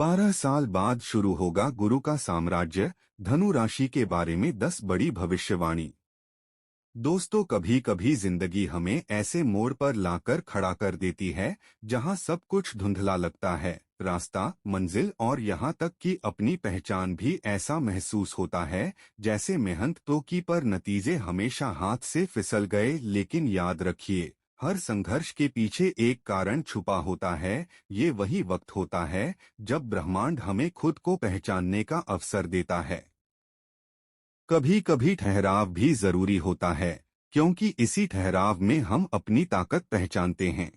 12 साल बाद शुरू होगा गुरु का साम्राज्य। धनु राशि के बारे में 10 बड़ी भविष्यवाणी। दोस्तों, कभी कभी जिंदगी हमें ऐसे मोड़ पर लाकर खड़ा कर देती है जहां सब कुछ धुंधला लगता है। रास्ता, मंजिल और यहां तक कि अपनी पहचान भी ऐसा महसूस होता है जैसे मेहनत तो की पर नतीजे हमेशा हाथ से फिसल गए। लेकिन याद रखिए, हर संघर्ष के पीछे एक कारण छुपा होता है। ये वही वक्त होता है जब ब्रह्मांड हमें खुद को पहचानने का अवसर देता है। कभी कभी ठहराव भी जरूरी होता है, क्योंकि इसी ठहराव में हम अपनी ताकत पहचानते हैं।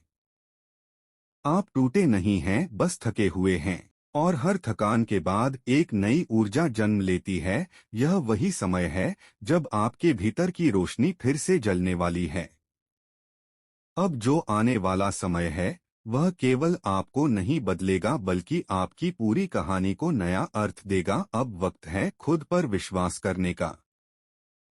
आप टूटे नहीं हैं, बस थके हुए हैं। और हर थकान के बाद एक नई ऊर्जा जन्म लेती है। यह वही समय है जब आपके भीतर की रोशनी फिर से जलने वाली है। अब जो आने वाला समय है वह केवल आपको नहीं बदलेगा, बल्कि आपकी पूरी कहानी को नया अर्थ देगा। अब वक्त है खुद पर विश्वास करने का।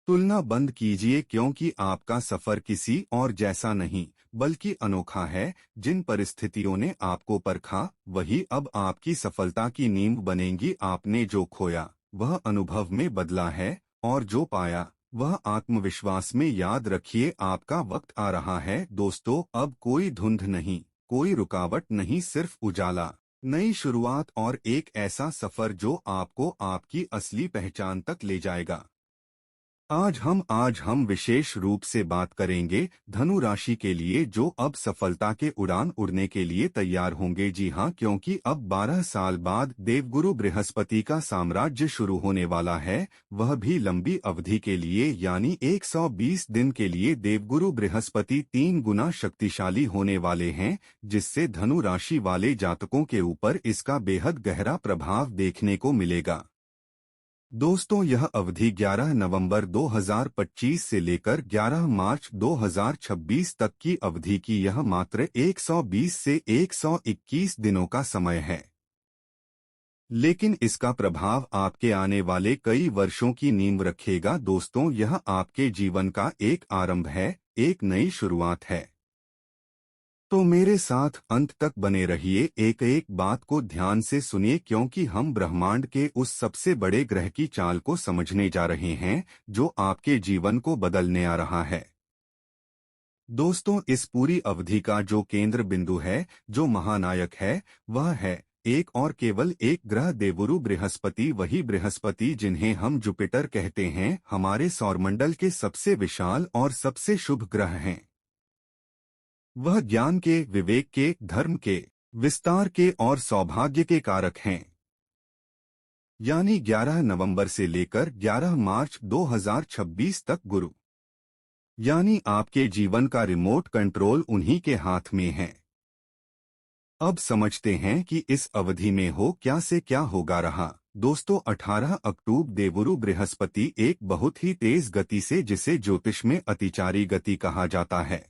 तुलना बंद कीजिए, क्योंकि आपका सफर किसी और जैसा नहीं बल्कि अनोखा है। जिन परिस्थितियों ने आपको परखा वही अब आपकी सफलता की नींव बनेंगी। आपने जो खोया वह अनुभव में बदला है, और जो पाया वह आत्मविश्वास में। याद रखिए, आपका वक्त आ रहा है दोस्तों। अब कोई धुंध नहीं, कोई रुकावट नहीं, सिर्फ उजाला, नई शुरुआत और एक ऐसा सफर जो आपको आपकी असली पहचान तक ले जाएगा। आज हम विशेष रूप से बात करेंगे धनु राशि के लिए, जो अब सफलता के उड़ान उड़ने के लिए तैयार होंगे। जी हाँ, क्योंकि अब 12 साल बाद देवगुरु बृहस्पति का साम्राज्य शुरू होने वाला है, वह भी लंबी अवधि के लिए, यानी 120 दिन के लिए। देवगुरु बृहस्पति 3 गुना शक्तिशाली होने वाले हैं, जिससे धनु राशि वाले जातकों के ऊपर इसका बेहद गहरा प्रभाव देखने को मिलेगा। दोस्तों, यह अवधि 11 नवंबर 2025 से लेकर 11 मार्च 2026 तक की अवधि की। यह मात्र 120 से 121 दिनों का समय है, लेकिन इसका प्रभाव आपके आने वाले कई वर्षों की नींव रखेगा। दोस्तों, यह आपके जीवन का एक आरंभ है, एक नई शुरुआत है। तो मेरे साथ अंत तक बने रहिए, एक एक बात को ध्यान से सुनिए, क्योंकि हम ब्रह्मांड के उस सबसे बड़े ग्रह की चाल को समझने जा रहे हैं जो आपके जीवन को बदलने आ रहा है। दोस्तों, इस पूरी अवधि का जो केंद्र बिंदु है, जो महानायक है, वह है एक और केवल एक ग्रह, देवगुरु बृहस्पति। वही बृहस्पति जिन्हें हम जुपिटर कहते हैं, हमारे सौरमंडल के सबसे विशाल और सबसे शुभ ग्रह हैं। वह ज्ञान के, विवेक के, धर्म के, विस्तार के और सौभाग्य के कारक हैं। यानी 11 नवंबर से लेकर 11 मार्च 2026 तक गुरु, यानी आपके जीवन का रिमोट कंट्रोल उन्हीं के हाथ में है। अब समझते हैं कि इस अवधि में हो क्या से क्या होगा रहा। दोस्तों, 18 अक्टूबर देवगुरु बृहस्पति एक बहुत ही तेज गति से, जिसे ज्योतिष में अतिचारी गति कहा जाता है,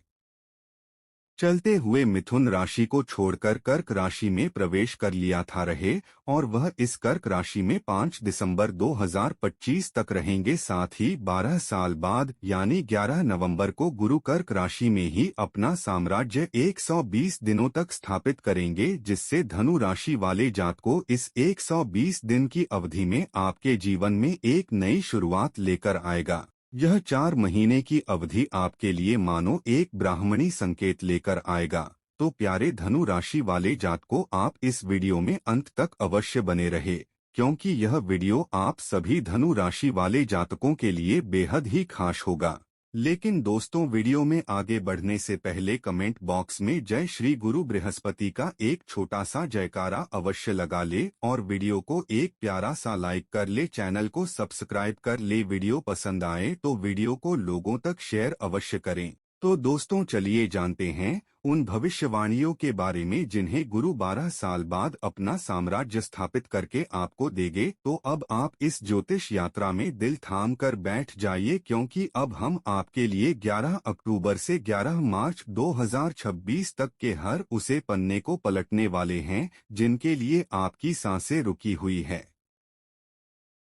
चलते हुए मिथुन राशि को छोड़कर कर्क राशि में प्रवेश कर लिया था रहे, और वह इस कर्क राशि में 5 दिसंबर 2025 तक रहेंगे। साथ ही 12 साल बाद यानी 11 नवंबर को गुरु कर्क राशि में ही अपना साम्राज्य 120 दिनों तक स्थापित करेंगे, जिससे धनु राशि वाले जातकों इस 120 दिन की अवधि में आपके जीवन में एक नई शुरुआत लेकर आएगा। यह 4 महीने की अवधि आपके लिए मानो एक ब्राह्मणी संकेत लेकर आएगा। तो प्यारे धनु राशि वाले जातकों, आप इस वीडियो में अंत तक अवश्य बने रहे, क्योंकि यह वीडियो आप सभी धनु राशि वाले जातकों के लिए बेहद ही खास होगा। लेकिन दोस्तों, वीडियो में आगे बढ़ने से पहले कमेंट बॉक्स में जय श्री गुरु बृहस्पति का एक छोटा सा जयकारा अवश्य लगा ले, और वीडियो को एक प्यारा सा लाइक कर ले, चैनल को सब्सक्राइब कर ले। वीडियो पसंद आए तो वीडियो को लोगों तक शेयर अवश्य करें। तो दोस्तों, चलिए जानते हैं उन भविष्यवाणियों के बारे में जिन्हें गुरु 12 साल बाद अपना साम्राज्य स्थापित करके आपको देंगे। तो अब आप इस ज्योतिष यात्रा में दिल थाम कर बैठ जाइए, क्योंकि अब हम आपके लिए 11 अक्टूबर से 11 मार्च 2026 तक के हर उसे पन्ने को पलटने वाले हैं जिनके लिए आपकी सांसें रुकी हुई है।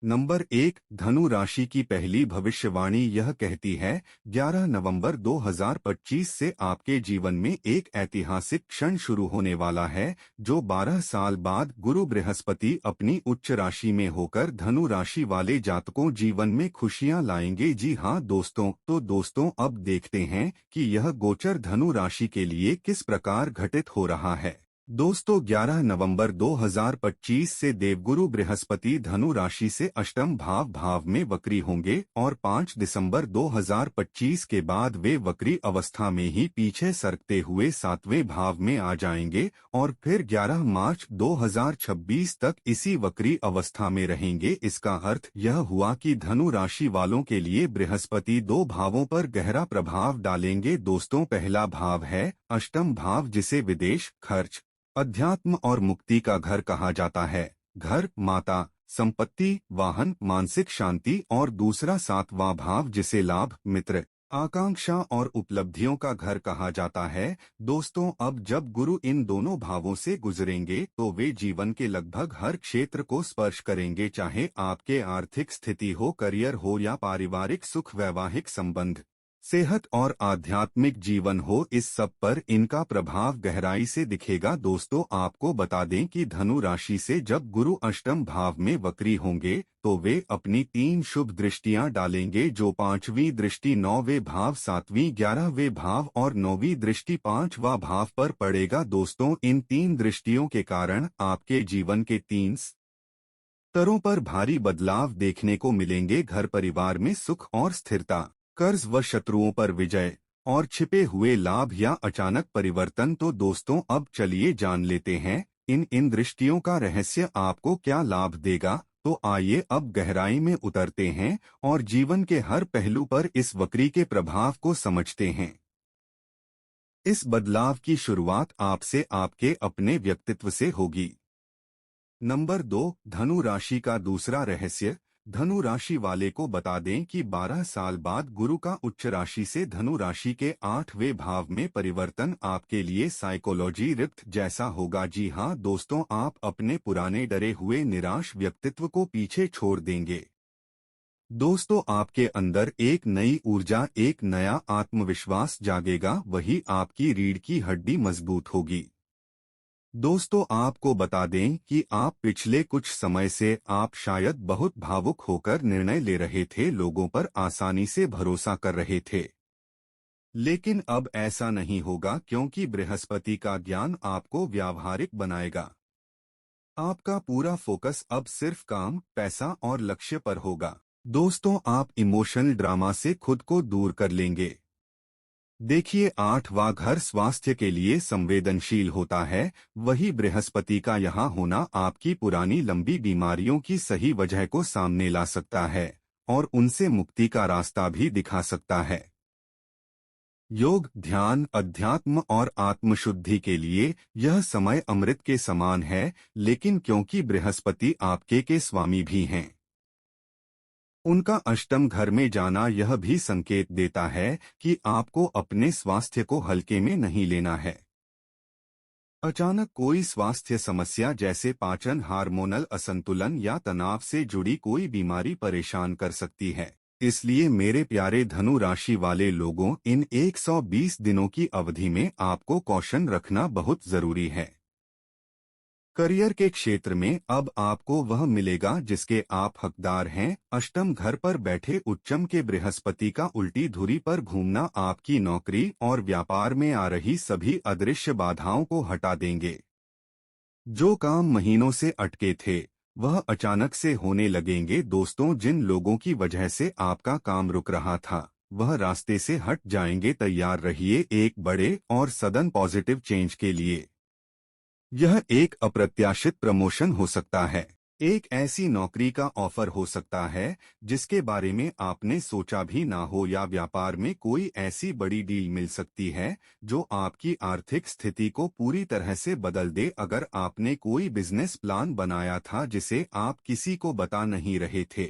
नंबर 1, धनु राशि की पहली भविष्यवाणी यह कहती है 11 नवंबर 2025 से आपके जीवन में एक ऐतिहासिक क्षण शुरू होने वाला है, जो 12 साल बाद गुरु बृहस्पति अपनी उच्च राशि में होकर धनु राशि वाले जातकों जीवन में खुशियां लाएंगे। जी हाँ दोस्तों, तो दोस्तों अब देखते हैं कि यह गोचर धनु राशि के लिए किस प्रकार घटित हो रहा है। दोस्तों 11 नवंबर 2025 से देवगुरु बृहस्पति धनु राशि से अष्टम भाव में वक्री होंगे और 5 दिसंबर 2025 के बाद वे वक्री अवस्था में ही पीछे सरकते हुए 7वें भाव में आ जाएंगे और फिर 11 मार्च 2026 तक इसी वक्री अवस्था में रहेंगे। इसका अर्थ यह हुआ कि धनु राशि वालों के लिए बृहस्पति 2 भावों पर गहरा प्रभाव डालेंगे। दोस्तों पहला भाव है अष्टम भाव, जिसे विदेश, खर्च, अध्यात्म और मुक्ति का घर कहा जाता है। घर, माता, संपत्ति, वाहन, मानसिक शांति। और दूसरा 7वां भाव, जिसे लाभ, मित्र, आकांक्षा और उपलब्धियों का घर कहा जाता है। दोस्तों अब जब गुरु इन दोनों भावों से गुजरेंगे तो वे जीवन के लगभग हर क्षेत्र को स्पर्श करेंगे, चाहे आपके आर्थिक स्थिति हो, करियर हो या पारिवारिक सुख, वैवाहिक संबंध, सेहत और आध्यात्मिक जीवन हो। इस सब पर इनका प्रभाव गहराई से दिखेगा। दोस्तों आपको बता दें कि धनु राशि से जब गुरु अष्टम भाव में वक्री होंगे तो वे अपनी 3 शुभ दृष्टियां डालेंगे, जो 5वीं दृष्टि 9वें भाव, 7वीं 11वें भाव और 9वीं दृष्टि 5वां भाव पर पड़ेगा। दोस्तों इन 3 दृष्टियों के कारण आपके जीवन के 3 स्तरों पर भारी बदलाव देखने को मिलेंगे। घर परिवार में सुख और स्थिरता, कर्ज व शत्रुओं पर विजय और छिपे हुए लाभ या अचानक परिवर्तन। तो दोस्तों अब चलिए जान लेते हैं इन दृष्टियों का रहस्य आपको क्या लाभ देगा। तो आइए अब गहराई में उतरते हैं और जीवन के हर पहलू पर इस वक्री के प्रभाव को समझते हैं। इस बदलाव की शुरुआत आपसे, आपके अपने व्यक्तित्व से होगी। नंबर 2, धनु राशि का दूसरा रहस्य। धनु राशि वाले को बता दें कि 12 साल बाद गुरु का उच्च राशि से धनु राशि के 8वें भाव में परिवर्तन आपके लिए साइकोलॉजी रिफ्ट जैसा होगा। जी हाँ दोस्तों, आप अपने पुराने डरे हुए निराश व्यक्तित्व को पीछे छोड़ देंगे। दोस्तों आपके अंदर एक नई ऊर्जा, एक नया आत्मविश्वास जागेगा, वही आपकी रीढ़ की हड्डी मजबूत होगी। दोस्तों आपको बता दें कि आप पिछले कुछ समय से आप शायद बहुत भावुक होकर निर्णय ले रहे थे, लोगों पर आसानी से भरोसा कर रहे थे। लेकिन अब ऐसा नहीं होगा, क्योंकि बृहस्पति का ज्ञान आपको व्यावहारिक बनाएगा। आपका पूरा फोकस अब सिर्फ काम, पैसा और लक्ष्य पर होगा। दोस्तों आप इमोशनल ड्रामा से खुद को दूर कर लेंगे। देखिए 8वां घर स्वास्थ्य के लिए संवेदनशील होता है, वही बृहस्पति का यहाँ होना आपकी पुरानी लंबी बीमारियों की सही वजह को सामने ला सकता है और उनसे मुक्ति का रास्ता भी दिखा सकता है। योग, ध्यान, अध्यात्म और आत्मशुद्धि के लिए यह समय अमृत के समान है, लेकिन क्योंकि बृहस्पति आपके के स्वामी भी हैं, उनका अष्टम घर में जाना यह भी संकेत देता है कि आपको अपने स्वास्थ्य को हल्के में नहीं लेना है। अचानक कोई स्वास्थ्य समस्या जैसे पाचन, हार्मोनल असंतुलन या तनाव से जुड़ी कोई बीमारी परेशान कर सकती है। इसलिए मेरे प्यारे धनु राशि वाले लोगों, इन 120 दिनों की अवधि में आपको कौशन रखना बहुत जरूरी है। करियर के क्षेत्र में अब आपको वह मिलेगा जिसके आप हकदार हैं। अष्टम घर पर बैठे उच्चम के बृहस्पति का उल्टी धुरी पर घूमना आपकी नौकरी और व्यापार में आ रही सभी अदृश्य बाधाओं को हटा देंगे। जो काम महीनों से अटके थे वह अचानक से होने लगेंगे। दोस्तों जिन लोगों की वजह से आपका काम रुक रहा था वह रास्ते से हट जाएंगे। तैयार रहिए एक बड़े और सडन पॉजिटिव चेंज के लिए। यह एक अप्रत्याशित प्रमोशन हो सकता है, एक ऐसी नौकरी का ऑफर हो सकता है जिसके बारे में आपने सोचा भी ना हो, या व्यापार में कोई ऐसी बड़ी डील मिल सकती है जो आपकी आर्थिक स्थिति को पूरी तरह से बदल दे। अगर आपने कोई बिजनेस प्लान बनाया था जिसे आप किसी को बता नहीं रहे थे,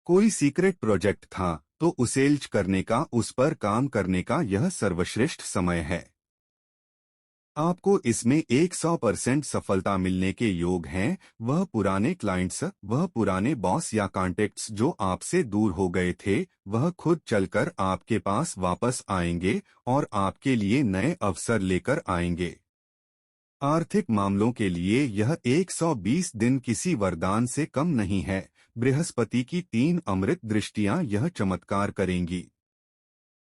कोई सीक्रेट प्रोजेक्ट था, तो उसे करने का, उस पर काम करने का यह सर्वश्रेष्ठ समय है। आपको इसमें 100% सफलता मिलने के योग हैं। वह पुराने क्लाइंट्स, वह पुराने बॉस या कॉन्टेक्ट्स जो आपसे दूर हो गए थे, वह खुद चलकर आपके पास वापस आएंगे और आपके लिए नए अवसर लेकर आएंगे। आर्थिक मामलों के लिए यह 120 दिन किसी वरदान से कम नहीं है। बृहस्पति की 3 अमृत दृष्टियां यह चमत्कार करेंगी।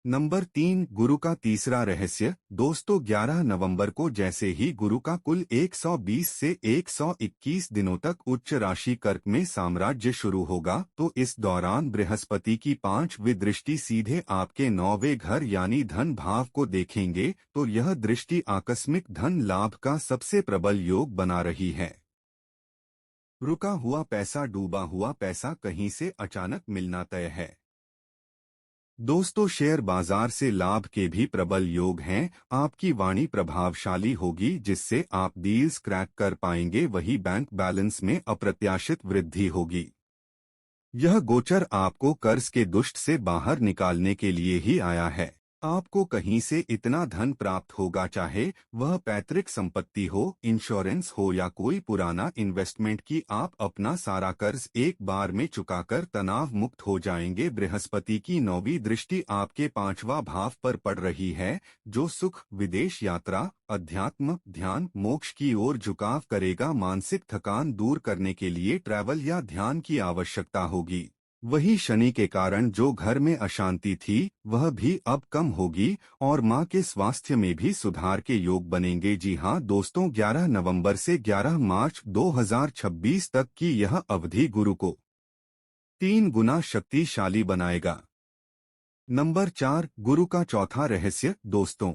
नंबर 3, गुरु का तीसरा रहस्य। दोस्तों, 11 नवंबर को जैसे ही गुरु का कुल 120 से 121 दिनों तक उच्च राशि कर्क में साम्राज्य शुरू होगा, तो इस दौरान बृहस्पति की 5वीं दृष्टि सीधे आपके 9वें घर यानी धन भाव को देखेंगे, तो यह दृष्टि आकस्मिक धन लाभ का सबसे प्रबल योग बना रही है। रुका हुआ पैसा, डूबा हुआ पैसा कहीं से अचानक मिलना तय है। दोस्तों, शेयर बाजार से लाभ के भी प्रबल योग हैं। आपकी वाणी प्रभावशाली होगी जिससे आप डील्स क्रैक कर पाएंगे। वही बैंक बैलेंस में अप्रत्याशित वृद्धि होगी। यह गोचर आपको कर्ज के दुष्ट से बाहर निकालने के लिए ही आया है। आपको कहीं से इतना धन प्राप्त होगा, चाहे वह पैतृक संपत्ति हो, इंश्योरेंस हो या कोई पुराना इन्वेस्टमेंट, की आप अपना सारा कर्ज एक बार में चुकाकर तनाव मुक्त हो जाएंगे। बृहस्पति की 9वीं दृष्टि आपके 5वां भाव पर पड़ रही है, जो सुख, विदेश यात्रा, अध्यात्म, ध्यान, मोक्ष की ओर झुकाव करेगा। मानसिक थकान दूर करने के लिए ट्रैवल या ध्यान की आवश्यकता होगी। वही शनि के कारण जो घर में अशांति थी, वह भी अब कम होगी और मां के स्वास्थ्य में भी सुधार के योग बनेंगे। जी हां दोस्तों, 11 नवंबर से 11 मार्च 2026 तक की यह अवधि गुरु को 3 गुना शक्तिशाली बनाएगा। नंबर 4, गुरु का चौथा रहस्य। दोस्तों,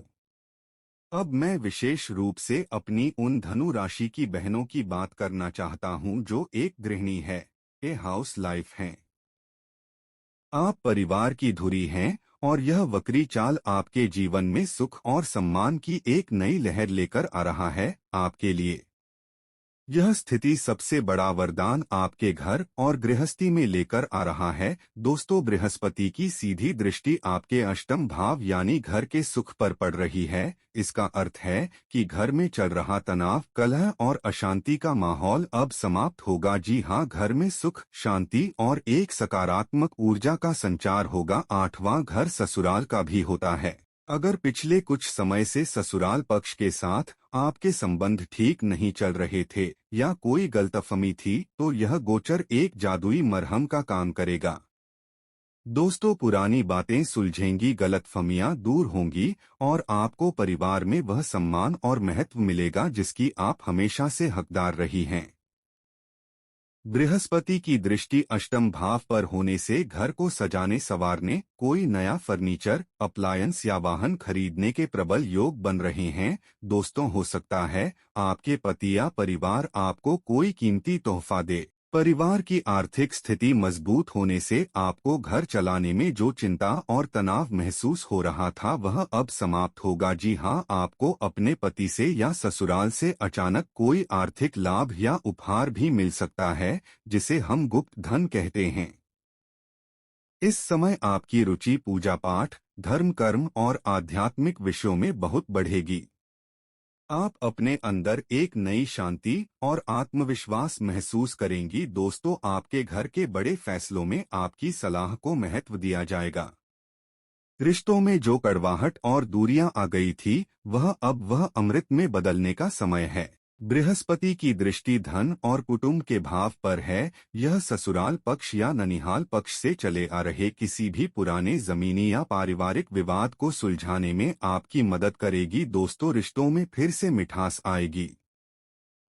अब मैं विशेष रूप से अपनी उन धनु राशि की बहनों की बात करना चाहता हूं जो एक गृहिणी है, ए हाउस लाइफ हैं। आप परिवार की धुरी हैं और यह वक्री चाल आपके जीवन में सुख और सम्मान की एक नई लहर लेकर आ रहा है। आपके लिए यह स्थिति सबसे बड़ा वरदान आपके घर और गृहस्थी में लेकर आ रहा है। दोस्तों, बृहस्पति की सीधी दृष्टि आपके अष्टम भाव यानी घर के सुख पर पड़ रही है। इसका अर्थ है कि घर में चल रहा तनाव, कलह और अशांति का माहौल अब समाप्त होगा। जी हां, घर में सुख, शांति और एक सकारात्मक ऊर्जा का संचार होगा। 8वां घर ससुराल का भी होता है। अगर पिछले कुछ समय से ससुराल पक्ष के साथ आपके संबंध ठीक नहीं चल रहे थे या कोई गलतफहमी थी, तो यह गोचर एक जादुई मरहम का काम करेगा। दोस्तों, पुरानी बातें सुलझेंगी, गलतफहमियां दूर होंगी और आपको परिवार में वह सम्मान और महत्व मिलेगा जिसकी आप हमेशा से हकदार रही हैं। बृहस्पति की दृष्टि अष्टम भाव पर होने से घर को सजाने संवारने, कोई नया फर्नीचर, अप्लायंस या वाहन खरीदने के प्रबल योग बन रहे हैं। दोस्तों, हो सकता है आपके पति या परिवार आपको कोई कीमती तोहफा दे। परिवार की आर्थिक स्थिति मजबूत होने से आपको घर चलाने में जो चिंता और तनाव महसूस हो रहा था, वह अब समाप्त होगा। जी हां, आपको अपने पति से या ससुराल से अचानक कोई आर्थिक लाभ या उपहार भी मिल सकता है, जिसे हम गुप्त धन कहते हैं। इस समय आपकी रुचि पूजा पाठ, धर्म कर्म और आध्यात्मिक विषयों में बहुत बढ़ेगी। आप अपने अंदर एक नई शांति और आत्मविश्वास महसूस करेंगी। दोस्तों, आपके घर के बड़े फैसलों में आपकी सलाह को महत्व दिया जाएगा। रिश्तों में जो कड़वाहट और दूरियां आ गई थी, वह अमृत में बदलने का समय है। बृहस्पति की दृष्टि धन और कुटुंब के भाव पर है। यह ससुराल पक्ष या ननिहाल पक्ष से चले आ रहे किसी भी पुराने जमीनी या पारिवारिक विवाद को सुलझाने में आपकी मदद करेगी। दोस्तों, रिश्तों में फिर से मिठास आएगी।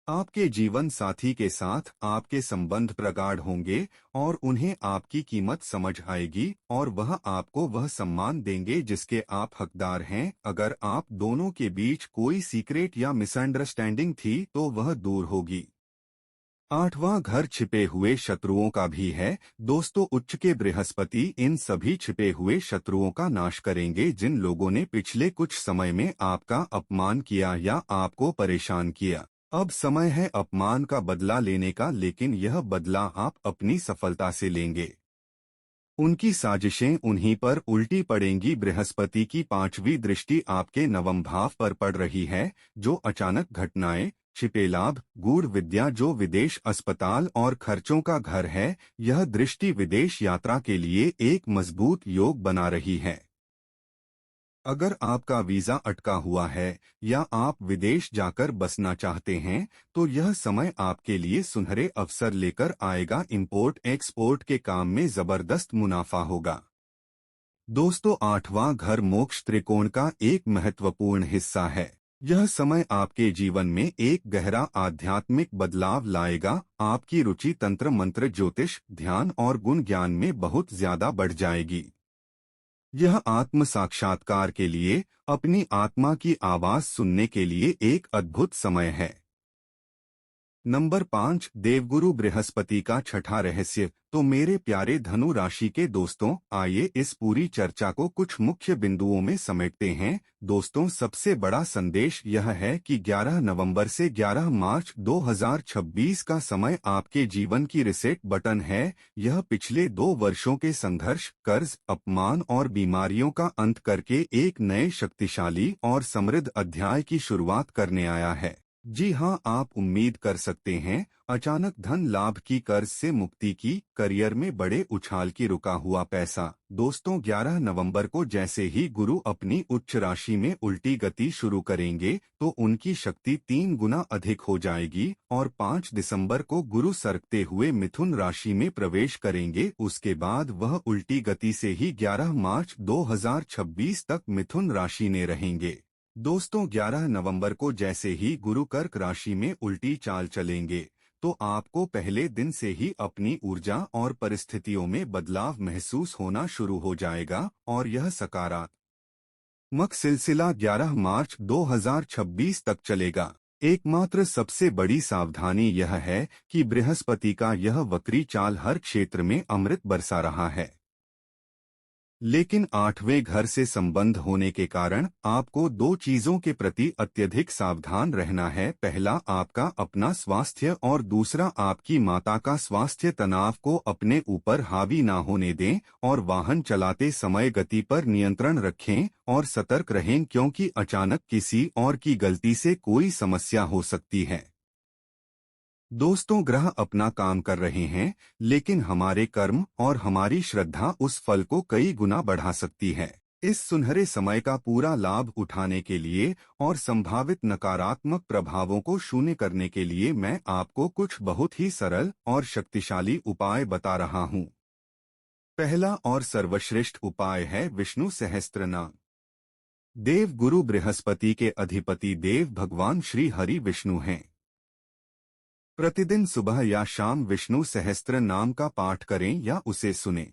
आपके जीवन साथी के साथ आपके संबंध प्रगाढ़ होंगे और उन्हें आपकी कीमत समझ आएगी और वह आपको वह सम्मान देंगे जिसके आप हकदार हैं। अगर आप दोनों के बीच कोई सीक्रेट या मिसअंडरस्टैंडिंग थी, तो वह दूर होगी। 8वां घर छिपे हुए शत्रुओं का भी है। दोस्तों, उच्च के बृहस्पति इन सभी छिपे हुए शत्रुओं का नाश करेंगे जिन लोगों ने पिछले कुछ समय में आपका अपमान किया या आपको परेशान किया। अब समय है अपमान का बदला लेने का, लेकिन यह बदला आप अपनी सफलता से लेंगे। उनकी साजिशें उन्हीं पर उल्टी पड़ेंगी। बृहस्पति की पांचवी दृष्टि आपके नवम भाव पर पड़ रही है, जो अचानक घटनाएं, छिपे लाभ, गूढ़ विद्या, जो विदेश, अस्पताल और खर्चों का घर है। यह दृष्टि विदेश यात्रा के लिए एक मजबूत योग बना रही है। अगर आपका वीजा अटका हुआ है या आप विदेश जाकर बसना चाहते हैं, तो यह समय आपके लिए सुनहरे अवसर लेकर आएगा। इंपोर्ट एक्सपोर्ट के काम में जबरदस्त मुनाफा होगा। दोस्तों, आठवां घर मोक्ष त्रिकोण का एक महत्वपूर्ण हिस्सा है। यह समय आपके जीवन में एक गहरा आध्यात्मिक बदलाव लाएगा। आपकी रुचि तंत्र मंत्र, ज्योतिष, ध्यान और गुण ज्ञान में बहुत ज्यादा बढ़ जाएगी। यह आत्म साक्षात्कार के लिए, अपनी आत्मा की आवाज सुनने के लिए एक अद्भुत समय है। नंबर 5, देवगुरु बृहस्पति का छठा रहस्य। तो मेरे प्यारे धनु राशि के दोस्तों, आइए इस पूरी चर्चा को कुछ मुख्य बिंदुओं में समेटते हैं। दोस्तों, सबसे बड़ा संदेश यह है कि 11 नवंबर से 11 मार्च 2026 का समय आपके जीवन की रिसेट बटन है। यह पिछले 2 वर्षों के संघर्ष, कर्ज, अपमान और बीमारियों का अंत करके एक नए शक्तिशाली और समृद्ध अध्याय की शुरुआत करने आया है। जी हाँ, आप उम्मीद कर सकते हैं अचानक धन लाभ की, कर्ज से मुक्ति की, करियर में बड़े उछाल की, रुका हुआ पैसा। दोस्तों, 11 नवंबर को जैसे ही गुरु अपनी उच्च राशि में उल्टी गति शुरू करेंगे, तो उनकी शक्ति 3 गुना अधिक हो जाएगी और 5 दिसंबर को गुरु सरकते हुए मिथुन राशि में प्रवेश करेंगे। उसके बाद वह उल्टी गति से ही 11 मार्च 2026 तक मिथुन राशि में रहेंगे। दोस्तों, 11 नवंबर को जैसे ही गुरु कर्क राशि में उल्टी चाल चलेंगे, तो आपको पहले दिन से ही अपनी ऊर्जा और परिस्थितियों में बदलाव महसूस होना शुरू हो जाएगा और यह सकारात्मक सिलसिला 11 मार्च 2026 तक चलेगा। एकमात्र सबसे बड़ी सावधानी यह है कि बृहस्पति का यह वक्री चाल हर क्षेत्र में अमृत बरसा रहा है, लेकिन 8वें घर से संबंध होने के कारण आपको 2 चीजों के प्रति अत्यधिक सावधान रहना है। पहला, आपका अपना स्वास्थ्य और दूसरा, आपकी माता का स्वास्थ्य। तनाव को अपने ऊपर हावी ना होने दें और वाहन चलाते समय गति पर नियंत्रण रखें और सतर्क रहें, क्योंकि अचानक किसी और की गलती से कोई समस्या हो सकती है। दोस्तों, ग्रह अपना काम कर रहे हैं, लेकिन हमारे कर्म और हमारी श्रद्धा उस फल को कई गुना बढ़ा सकती है। इस सुनहरे समय का पूरा लाभ उठाने के लिए और संभावित नकारात्मक प्रभावों को शून्य करने के लिए मैं आपको कुछ बहुत ही सरल और शक्तिशाली उपाय बता रहा हूँ। पहला और सर्वश्रेष्ठ उपाय है विष्णु सहस्त्रनाम। देव गुरु बृहस्पति के अधिपति देव भगवान श्री हरि विष्णु हैं। प्रतिदिन सुबह या शाम विष्णु सहस्त्र नाम का पाठ करें या उसे सुनें।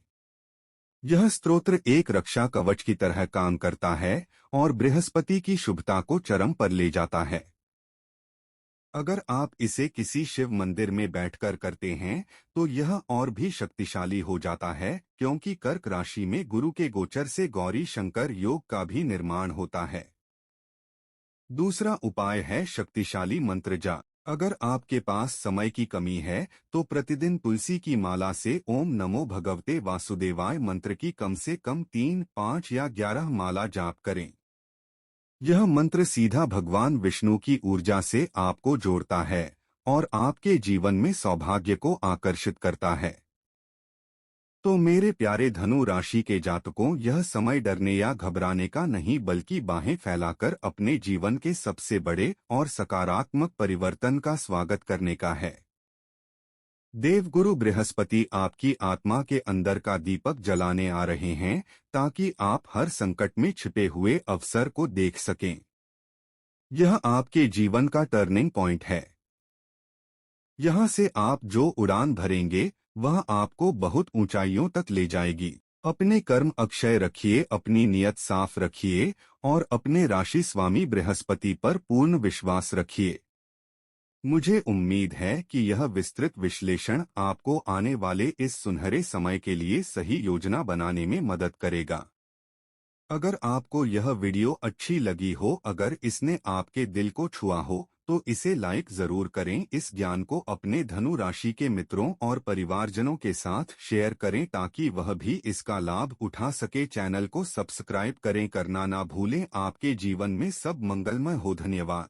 यह स्तोत्र एक रक्षा कवच की तरह काम करता है और बृहस्पति की शुभता को चरम पर ले जाता है। अगर आप इसे किसी शिव मंदिर में बैठकर करते हैं, तो यह और भी शक्तिशाली हो जाता है, क्योंकि कर्क राशि में गुरु के गोचर से गौरी शंकर योग का भी निर्माण होता है। दूसरा उपाय है शक्तिशाली मंत्र जाप। अगर आपके पास समय की कमी है, तो प्रतिदिन तुलसी की माला से ओम नमो भगवते वासुदेवाय मंत्र की कम से कम 3, 5 या 11 माला जाप करें। यह मंत्र सीधा भगवान विष्णु की ऊर्जा से आपको जोड़ता है और आपके जीवन में सौभाग्य को आकर्षित करता है। तो मेरे प्यारे धनु राशि के जातकों, यह समय डरने या घबराने का नहीं, बल्कि बाहें फैलाकर अपने जीवन के सबसे बड़े और सकारात्मक परिवर्तन का स्वागत करने का है। देवगुरु बृहस्पति आपकी आत्मा के अंदर का दीपक जलाने आ रहे हैं, ताकि आप हर संकट में छिपे हुए अवसर को देख सकें। यह आपके जीवन का टर्निंग पॉइंट है। यहाँ से आप जो उड़ान भरेंगे, वह आपको बहुत ऊंचाइयों तक ले जाएगी। अपने कर्म अक्षय रखिए, अपनी नियत साफ रखिए और अपने राशि स्वामी बृहस्पति पर पूर्ण विश्वास रखिए। मुझे उम्मीद है कि यह विस्तृत विश्लेषण आपको आने वाले इस सुनहरे समय के लिए सही योजना बनाने में मदद करेगा। अगर आपको यह वीडियो अच्छी लगी हो, अगर इसने आपके दिल को छुआ हो, तो इसे लाइक जरूर करें। इस ज्ञान को अपने धनु राशि के मित्रों और परिवारजनों के साथ शेयर करें ताकि वह भी इसका लाभ उठा सके। चैनल को सब्सक्राइब करें करना ना भूलें। आपके जीवन में सब मंगलमय हो। धन्यवाद।